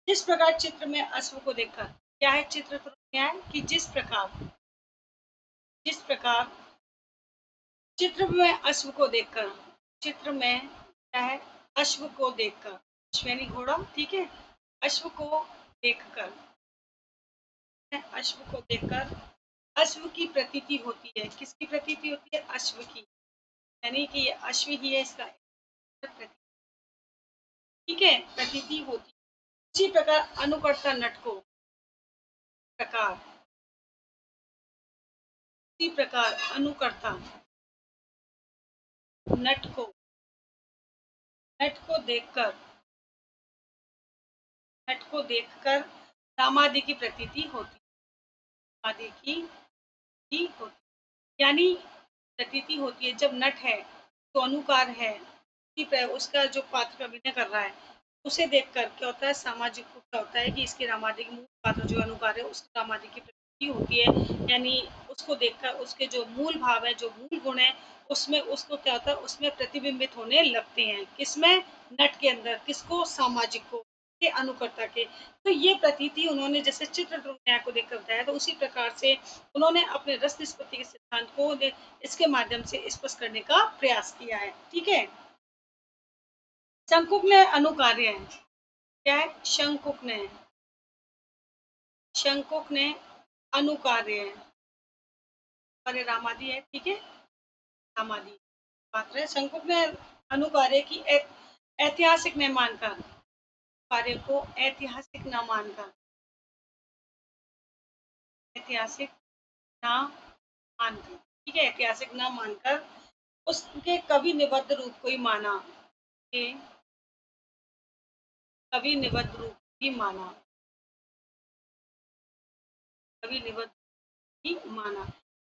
जिस प्रकार चित्र में अश्व को देखकर, क्या है चित्र तुरंग न्याय, कि जिस प्रकार चित्र में अश्व को देखकर, चित्र में क्या है, अश्व को देखकर, अश्व यानी घोड़ा, ठीक है, अश्व को देखकर, अश्व को देखकर अश्व की प्रतीति होती है, किसकी प्रतीति होती है, अश्व की, यानी कि ये अश्व ही है इसका प्रतीति, ठीक है, प्रतीति होती है। इसी प्रकार अनुकर्ता नट को प्रकार, इसी प्रकार अनुकर्ता नट को, नट को देखकर, नट को देखकर रामादि की प्रतीति होती, आदि की ही होती, यानी प्रतीति होती है जब नट है तो अनुकार है, उसका जो पात्र अभिनय कर रहा है उसे देखकर क्या होता है, सामाजिक को क्या होता है कि इसके रामादि मूल पात्र जो अनुकार है उस रामादि की प्रतीति होती है, यानी उसको देखकर उसके जो मूल भाव है, जो मूल गुण है उसमें उसको क्या होता है, उसमें प्रतिबिंबित होने लगते हैं, किसमें, नट के अंदर, किसको, सामाजिक को, के अनुकर्ता के। तो ये प्रतीति उन्होंने जैसे चित्र न्याय को देखकर बताया, तो उसी प्रकार से उन्होंने अपने रस निष्पत्ति के सिद्धांत को इसके माध्यम से स्पष्ट करने का प्रयास किया है, ठीक है। शंकुक ने अनुकार्य, क्या है, शंकुक ने अनुकार्य, अरे रामादि है, ठीक है, रामादि पात्र है। शंकुक ने अनुकार्य की ऐतिहासिक न मानकर, कार्य को ऐतिहासिक न मानकर, ऐतिहासिक न मानकर, ठीक है, ऐतिहासिक न मानकर उसके कवि निबद्ध रूप को ही माना, के कवि निबद्ध रूप भी माना, कवि निबद्ध भी माना,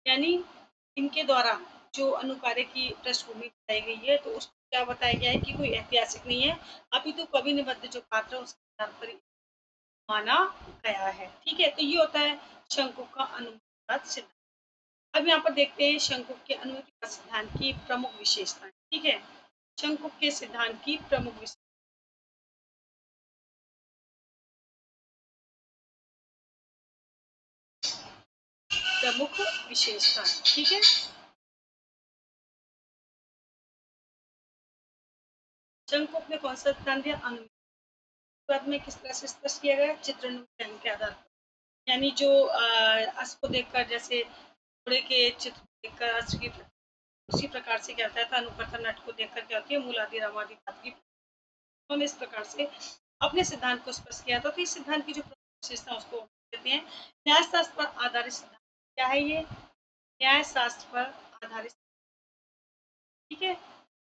यानी इनके द्वारा जो अनुकार्य की पृष्ठभूमि बताई गई है, तो उसको क्या बताया गया है कि कोई ऐतिहासिक नहीं है, अभी तो कवि निबद्ध जो पात्र है उसके आधार पर माना गया है। ठीक है, तो ये होता है शंकुक का अनुमतिवाद सिद्धांत। अब यहाँ पर देखते हैं शंकुक के अनुमतिवाद सिद्धांत की प्रमुख विशेषताएं। ठीक है, शंकुक के सिद्धांत की प्रमुख विशेषताएं। ठीक है, शंकुक ने कौन सा सिद्धांत दिया? अनुमतिवाद में किस तरह से स्पष्ट किया गया? चित्रण के आधार पर, यानी जो अश्व को देखकर, जैसे घोड़े के चित्र देखकर अश्व की, उसी प्रकार से क्या होता है, अनुकर्ता नट को देखकर क्या होती है, मूल आदि रामादि धातु की। उन्होंने इस प्रकार से अपने सिद्धांत को स्पष्ट किया था। तो इस सिद्धांत की जो विशेषता उसको कहते हैं न्यायशास्त्र पर आधारित सिद्धांत। क्या है ये? न्यायशास्त्र पर आधारित। ठीक है,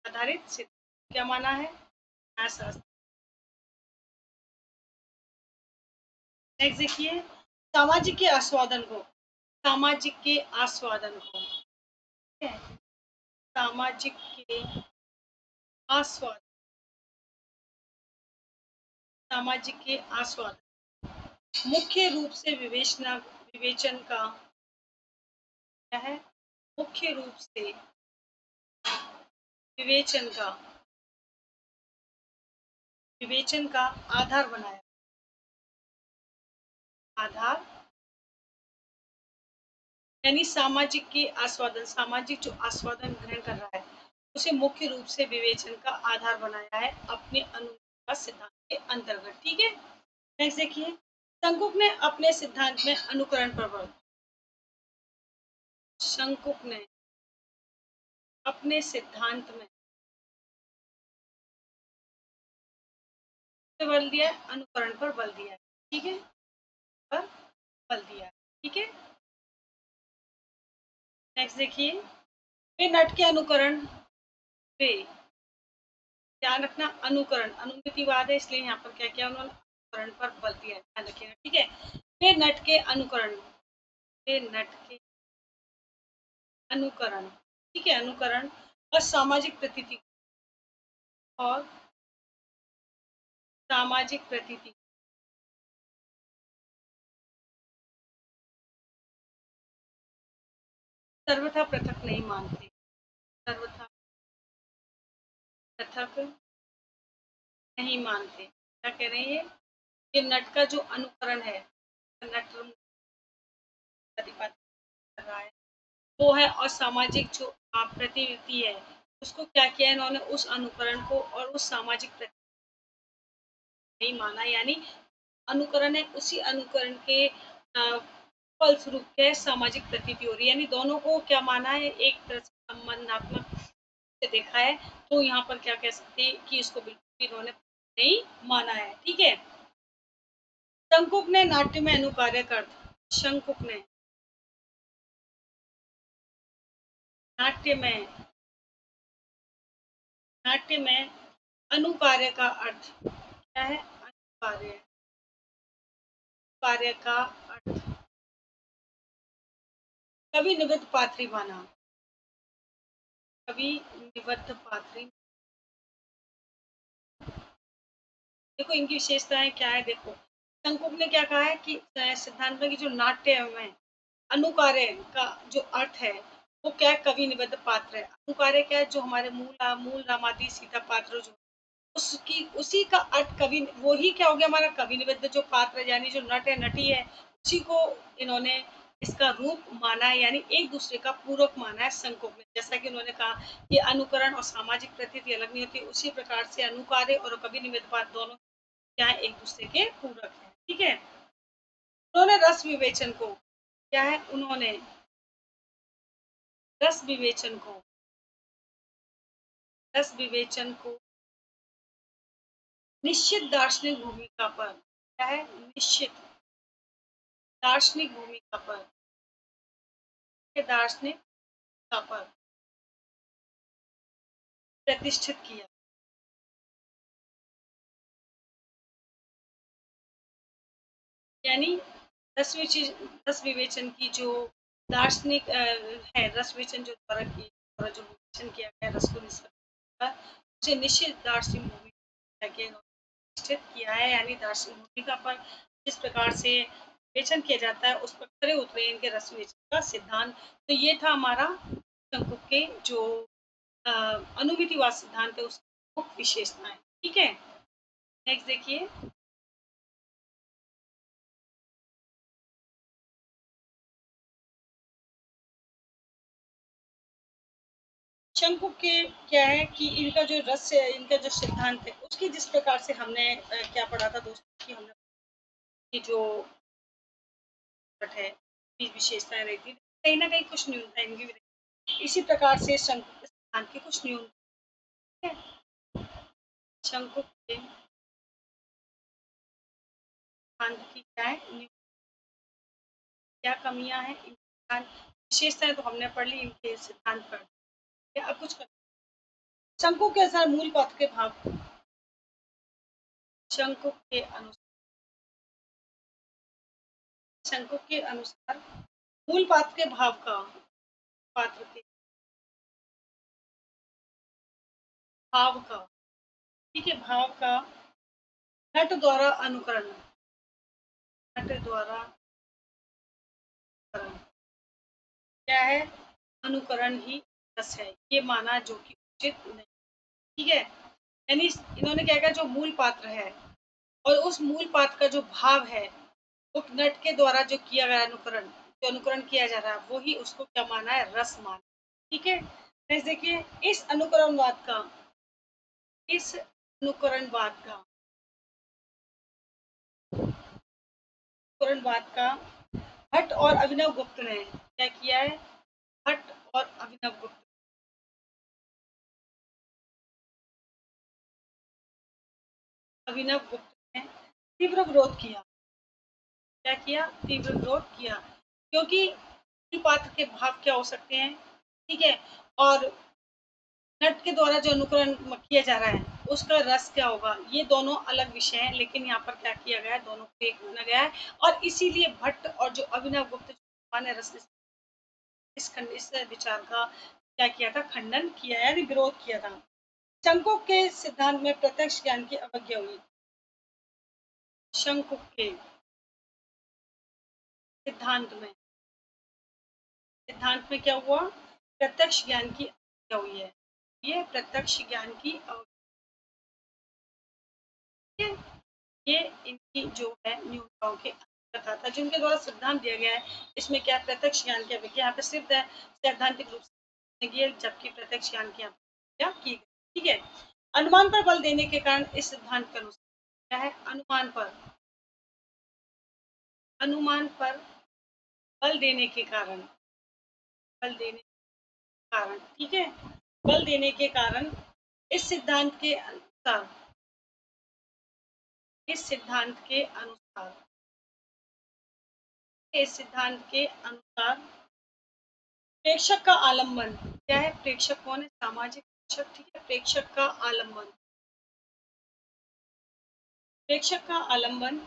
आधारित सिद्धांत क्या माना है? न्यायशास्त्र। नेक्स्ट देखिए, सामाजिक के आस्वादन को, सामाजिक के आस्वादन को, ठीक है, सामाजिक के आस्वादन, सामाजिक के आस्वादन मुख्य रूप से विवेचन का क्या है? मुख्य रूप से विवेचन का, विवेचन का आधार बनाया, आधार, यानी सामाजिक के आस्वादन, सामाजिक जो आस्वादन ग्रहण कर रहा है उसे मुख्य रूप से विवेचन का आधार बनाया है अपने अनुवाद सिद्धांत के अंतर्गत। ठीक है, नेक्स्ट देखिए, शंकुक ने अपने सिद्धांत में अनुकरण पर बल, शंकुक ने अपने सिद्धांत में बल दिया, अनुकरण पर बल दिया। ठीक है, पर बल दिया। ठीक है, नेक्स्ट देखिए, वे नट के अनुकरण, वे, ध्यान रखना, अनुकरण अनुमितिवाद है, इसलिए यहाँ पर क्या किया उन्होंने? अनुकरण पर बल दिया, ध्यान रखिएगा। ठीक है, वे नट के अनुकरण, वे नट के अनुकरण, ठीक है, अनुकरण और सामाजिक प्रतीति, और सामाजिक प्रतीति सर्वथा पृथक नहीं मानते, सर्वथा पृथक नहीं मानते। क्या कह रहे हैं ये नट का जो अनुकरण है, नट प्रतिपादित कर रहा है वो है, और सामाजिक जो प्रवृत्ति है उसको क्या किया इन्होंने? उस अनुकरण को और उस सामाजिक नहीं माना, यानी अनुकरण है, उसी अनुकरण के फलस्वरूप क्या सामाजिक प्रतीति हो रही है, यानी दोनों को क्या माना है? एक तरह से संबंधात्मक से देखा है। तो यहाँ पर क्या कह सकते हैं कि इसको बिल्कुल इन्होंने नहीं माना है। ठीक है, शंकुक ने नाट्य में अनुकार्य का अर्थ, शंकुक ने नाट्य में, नाट्य में अनुकार्य का अर्थ क्या है? अनुकार्य, कार्य का अर्थ कवि निबद्ध पात्री माना, कवि निबद्ध पात्री। देखो इनकी विशेषताएं क्या है, देखो शंकुक ने क्या कहा है कि सिद्धांत में की जो नाट्य में अनुकार्य का जो अर्थ है वो क्या है? कवि निबद्ध पात्र है। अनुकार्य क्या है? जो हमारे मूल रामादि सीता पात्र जो उसकी, उसी का अर्थ कवि, वो ही क्या हो गया हमारा? कवि निबद्ध जो पात्र है, यानी जो नट है, नटी है, उसी को इन्होंने इसका रूप माना है, यानी एक दूसरे का पूरक माना है शंकुक ने। जैसा कि उन्होंने कहा कि अनुकरण और सामाजिक प्रतीति अलग नहीं होती, उसी प्रकार से अनुकार्य और कवि निबद्ध पात्र दोनों क्या है? एक दूसरे के पूरक है। ठीक है, उन्होंने रस विवेचन को, क्या है? उन्होंने रस विवेचन को, रस विवेचन को निश्चित दार्शनिक भूमिका पर, क्या है? निश्चित दार्शनिक भूमिका पर, दार्शनिक पर प्रतिष्ठित किया, यानी रस विवेचन की जो दार्शनिक है, रस विवेचन जो द्वारा जो विवेचन किया गया रस को उसे निश्चित दार्शनिक मूवी निश्चित किया है, यानी दार्शनिक भूमिका पर जिस प्रकार से विवेचन किया जाता है उस पर खरे उतरे इनके रस विवेचन का सिद्धांत। तो ये था हमारा शंकुक के जो अनुमितिवाद सिद्धांत है उसकी मुख्य विशेषताएं। ठीक है, नेक्स्ट देखिए। शंकु के क्या है कि इनका जो रस है, इनका जो सिद्धांत है उसकी जिस प्रकार से हमने क्या पढ़ा था दोस्तों, की हमने की जो है विशेषताएं रहती है, कहीं ना कहीं कुछ न्यूनता इनकी भी रहती है। इसी प्रकार से शंकु के सिद्धांत की कुछ न्यूनता है। शंकु के सिद्धांत की क्या है, क्या कमियां हैं, विशेषताएं तो हमने पढ़ ली, इनके सिद्धांत पर अब कुछ कर। शंकु के अनुसार मूल पद के भाव, शंकु के अनुसार शंकु के अनुसार मूल पात्र के भाव का, पात्र के भाव का, ठीक है, भाव का घट द्वारा अनुकरण, घट द्वारा अनुकरण क्या है, अनुकरण ही रस है, ये माना जो कि उचित नहीं। ठीक है, यानी इन्होंने क्या कहा, जो मूल पात्र है और उस मूल पात्र का जो भाव है वो नट के द्वारा जो किया गया अनुकरण, जो अनुकरण किया जा रहा है वही उसको क्या माना है, रस माना। ठीक है, नेक्स्ट देखिए। इस अनुकरणवाद का अनुकरणवाद का भट्ट और अभिनव गुप्त ने क्या किया है, भट्ट और अभिनव गुप्त ने तीव्र विरोध किया। क्या किया, तीव्र विरोध किया, क्योंकि पात्र के भाव क्या हो सकते हैं, ठीक है, और नट के द्वारा जो अनुकरण किया जा रहा है उसका रस क्या होगा, ये दोनों अलग विषय हैं, लेकिन यहाँ पर क्या किया गया है, दोनों को एक माना गया है। और इसीलिए भट्ट और जो अभिनव गुप्त ने रस इस विचार का क्या किया था, खंडन किया यानी विरोध किया था। शंकुक के सिद्धांत में प्रत्यक्ष ज्ञान की अवज्ञा हुई। शंकुक के सिद्धांत में क्या हुआ, प्रत्यक्ष ज्ञान की अवज्ञा हुई है। ये प्रत्यक्ष ज्ञान की अवज्ञा, ये इनकी जो है न्यूनताओं के अंतर्गत आता है, जिनके द्वारा सिद्धांत दिया गया है। इसमें क्या प्रत्यक्ष ज्ञान की अवज्ञा यहाँ पे सिद्ध है सैद्धांतिक रूप से, जबकि प्रत्यक्ष ज्ञान की अवज्ञा की गई। ठीक है, अनुमान पर बल देने के कारण इस सिद्धांत के अनुसार क्या है, अनुमान पर बल देने के कारण, बल देने के कारण, ठीक है, बल देने के कारण इस सिद्धांत के अनुसार, इस सिद्धांत के अनुसार इस सिद्धांत के अनुसार प्रेक्षक का आलम्बन क्या है, प्रेक्षक कौन है, सामाजिक प्रेक्षक। ठीक है, प्रेक्षक का आलम्बन, प्रेक्षक का आलम्बन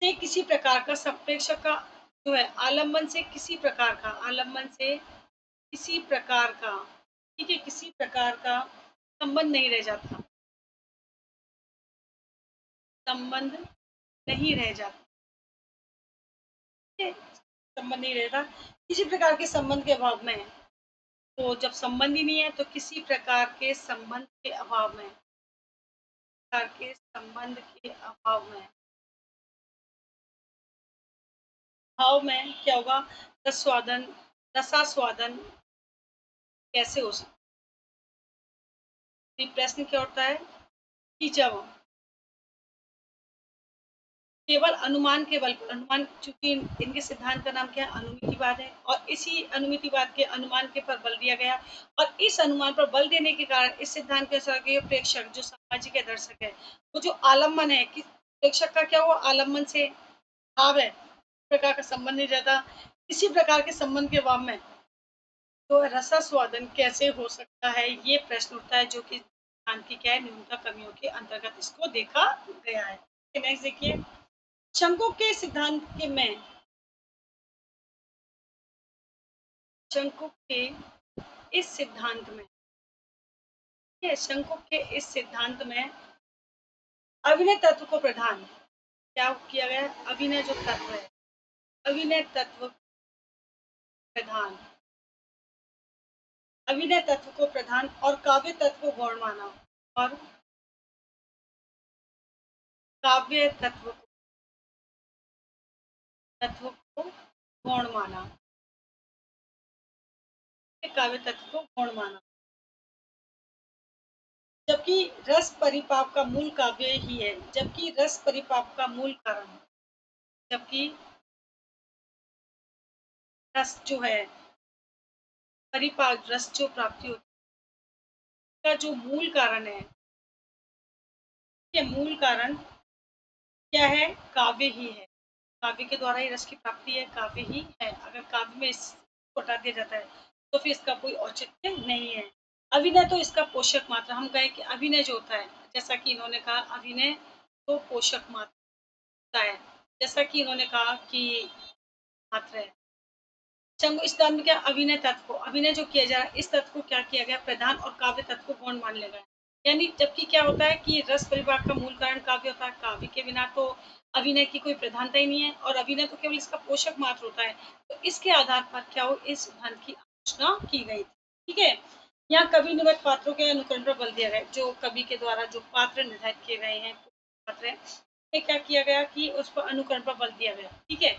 से किसी प्रकार का, प्रेक्षक का जो है आलम्बन से किसी प्रकार का, आलम्बन से किसी प्रकार का, ठीक है, किसी प्रकार का संबंध नहीं रह जाता, संबंध नहीं रह जाता, ठीक है, संबंध नहीं रहता, किसी प्रकार के संबंध के अभाव में। तो जब संबंध ही नहीं है तो किसी प्रकार के संबंध के अभाव में, प्रकार के संबंध के अभाव में, भाव में क्या होगा, रसास्वादन, रसास्वादन कैसे हो सकता है। प्रश्न क्या होता है कि जब केवल अनुमान के बल पर, अनुमान चूंकि इनके सिद्धांत का नाम क्या है, अनुमितिवाद है, और इसी अनुमितिवाद के अनुमान के पर बल दिया गया, और इस अनुमान पर बल देने के कारण इस सिद्धांत के अनुसार के प्रेक्षक जो सामाजिक है, दर्शक है, वो जो आलम्बन है कि प्रेक्षक का क्या हुआ, आलम्बन से भाव है, प्रकार का संबंध नहीं रहता, किसी प्रकार के संबंध के अभाव में तो रसास्वादन कैसे हो सकता है, ये प्रश्न उठता है, जो कि सिद्धांत की क्या है, न्यूनतम कमियों के अंतर्गत इसको देखा गया है। नेक्स्ट देखिए। शंकु के सिद्धांत के में शंकु के इस सिद्धांत में ये शंकु के इस सिद्धांत में अभिनय तत्व को प्रधान क्या किया गया? अभिनय जो तत्व है, अभिनय तत्व प्रधान, अभिनय तत्व को प्रधान और काव्य तत्व को गौण माना, और काव्य तत्व को गौण माना, काव्य तत्व को गौण माना, जबकि रस परिपाक का मूल काव्य ही है, जबकि रस परिपाक का मूल कारण, जबकि रस जो है परिपाक, रस जो प्राप्ति होती है का जो मूल कारण है, ये मूल कारण क्या है? काव्य ही है। काव्य के द्वारा ही रस की प्राप्ति है, काव्य ही है। अगर काव्य में इसको हटा दिया जाता है तो फिर इसका कोई औचित्य नहीं है। अभिनय तो इसका पोषक मात्र, हम कहें कि अभिनय जो होता है, जैसा कि इन्होंने कहा अभिनय तो पोषक मात्र होता है, जैसा कि इन्होंने कहा कि मात्र है। शंकु इस में क्या अभिनय तत्व को, अभिनय जो किया जा रहा है इस तत्व को क्या किया गया? प्रधान, और काव्य तत्व को गौण मान लिया गया। यानी जबकि क्या होता है कि रस परिवार का मूल कारण काव्य होता है, काव्य के बिना तो अभिनय की कोई प्रधानता ही नहीं है, और अभिनय तो केवल इसका पोषक मात्र होता है। तो इसके आधार पर क्या हो, इस सिद्धांत की आलोचना की गई थी। ठीक है, यहाँ कवि निबद्ध पात्रों के अनुकरण पर बल दिया गया, जो कवि के द्वारा जो पात्र निर्धारित किए गए हैं, पात्र है, क्या किया गया कि उस पर अनुकरण पर बल दिया गया। ठीक है,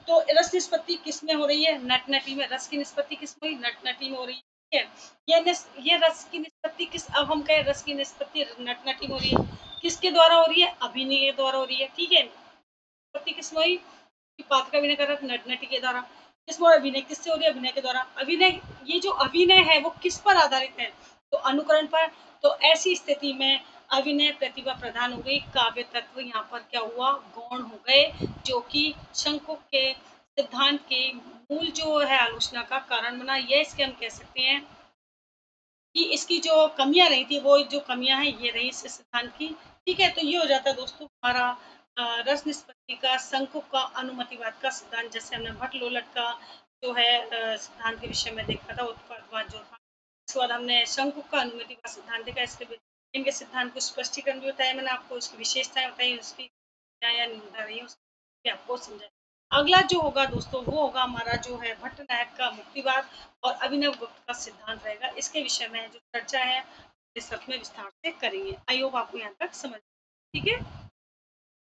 तो रस निष्पत्ति किस में हो रही है? नट नटी में। रस की निष्पत्ति किस में? नट नटी में हो रही है। ठीक है, ये रस की निष्पत्ति किस, अब हम कहें रस की निष्पत्ति नट नटी में हो रही है, किसके द्वारा हो रही है? अभिनय के द्वारा हो रही है। ठीक है, निष्पत्ति किस में हुई? पात्र का अभिनय कर रहा नट नटी के द्वारा। किसमें अभिनय किससे हो रही है? अभिनय के द्वारा। अभिनय, ये जो अभिनय है वो किस पर आधारित है? तो अनुकरण पर। तो ऐसी स्थिति में अभिनय प्रतिभा प्रधान हो गई, काव्य तत्व यहाँ पर क्या हुआ? गौण हो गए, जो कि शंकु के सिद्धांत के मूल जो है आलोचना का कारण बना। ये इसके हम कह सकते हैं कि इसकी जो कमियां रही थी, वो जो कमियां हैं ये रही इस सिद्धांत की। ठीक है, तो ये हो जाता है दोस्तों हमारा रस निष्पत्ति का, शंकु का अनुमतिवाद का सिद्धांत, जैसे हमने भट्ट लोलट का जो है सिद्धांत के विषय में देखा था, उत्पादवाद जो था। उसके बाद हमने शंकु का अनुमतिवाद सिद्धांत देखा, इसके इनके सिद्धांत को स्पष्टीकरण भी बताया मैंने आपको, इसकी विशेषताएं बताई, उसकी या निंदा रही है आपको समझाया। अगला जो होगा दोस्तों वो होगा हमारा जो है भट्ट नायक का मुक्तिवाद और अभिनव गुप्त का सिद्धांत रहेगा। इसके विषय में जो चर्चा है इस सब में विस्तार से करेंगे। आई होप आपको यहाँ तक समझ, ठीक है।